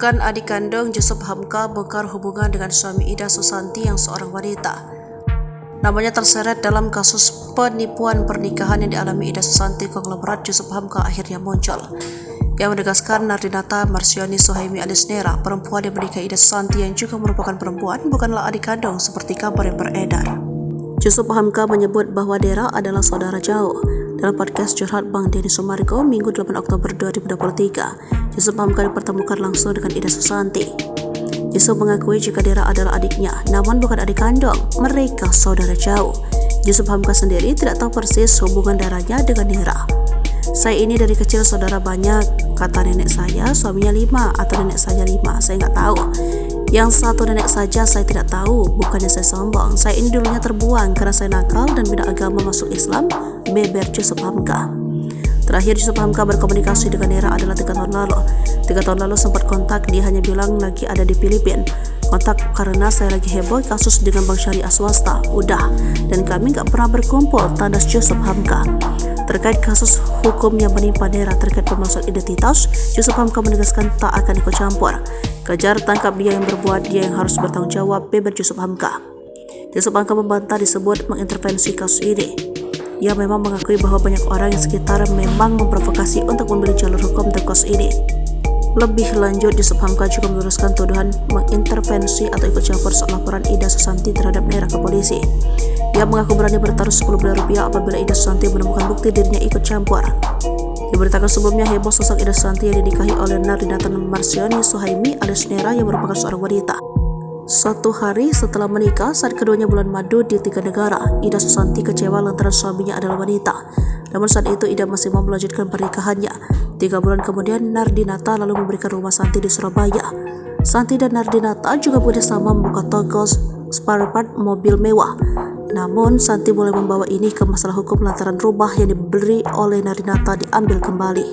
Bukan adik kandung, Yusuf Hamka bongkar hubungan dengan suami Ida Susanti yang seorang wanita. Namanya terseret dalam kasus penipuan pernikahan yang dialami Ida Susanti. Konglomerat Yusuf Hamka akhirnya muncul, yang menegaskan Nardinata Marsyani Suhaimi alias Nera, perempuan yang menikahi Ida Susanti yang juga merupakan perempuan, bukanlah adik kandung seperti kabar yang beredar. Yusuf Hamka menyebut bahwa Nera adalah saudara jauh. Dalam podcast Curhat Bang Denny Sumargo, Minggu 8 Oktober 2023, Yusuf Hamka dipertemukan langsung dengan Ida Susanti. Yusuf mengakui jika Nera adalah adiknya, namun bukan adik kandung, mereka saudara jauh. Yusuf Hamka sendiri tidak tahu persis hubungan darahnya dengan Nera. Saya ini dari kecil saudara banyak, kata nenek saya, suaminya 5 atau nenek saya 5, saya nggak tahu. Yang satu nenek saja saya tidak tahu, bukannya saya sombong. Saya ini dulunya terbuang karena saya nakal dan beda agama masuk Islam, beber Yusuf Hamka. Terakhir Yusuf Hamka berkomunikasi dengan Nera adalah 3 tahun lalu. 3 tahun lalu sempat kontak, dia hanya bilang lagi ada di Filipina. Kontak karena saya lagi heboh kasus dengan bank syariah swasta. Udah, dan kami gak pernah berkumpul, tandas Yusuf Hamka. Terkait kasus hukum yang menimpa Nera terkait pemalsuan identitas, Yusuf Hamka menegaskan tak akan ikut campur. Kejar tangkap dia yang berbuat, dia yang harus bertanggung jawab, beber Yusuf Hamka. Yusuf Hamka membantah disebut mengintervensi kasus ini. Ia memang mengakui bahwa banyak orang yang sekitar memang memprovokasi untuk memilih jalur hukum untuk kasus ini. Lebih lanjut, Yusuf Hamka juga meluruskan tuduhan mengintervensi atau ikut campur soal laporan Ida Susanti terhadap Nera ke polisi. Ia mengaku berani bertaruh 10 miliar rupiah apabila Ida Susanti menemukan bukti dirinya ikut campur. Diberitakan sebelumnya, heboh sosok Ida Susanti yang dinikahi oleh Nardinata Marsyani Suhaimi alias Nera yang merupakan seorang wanita. Suatu hari setelah menikah, saat keduanya bulan madu di 3 negara, Ida Susanti kecewa lantaran suaminya adalah wanita. Namun saat itu Ida masih mau melanjutkan pernikahannya. 3 bulan kemudian, Nardinata lalu memberikan rumah Santi di Surabaya. Santi dan Nardinata juga bekerjasama membuka toko spare part mobil mewah. Namun Santi mulai membawa ini ke masalah hukum lantaran rumah yang dibeli oleh Nardinata diambil kembali.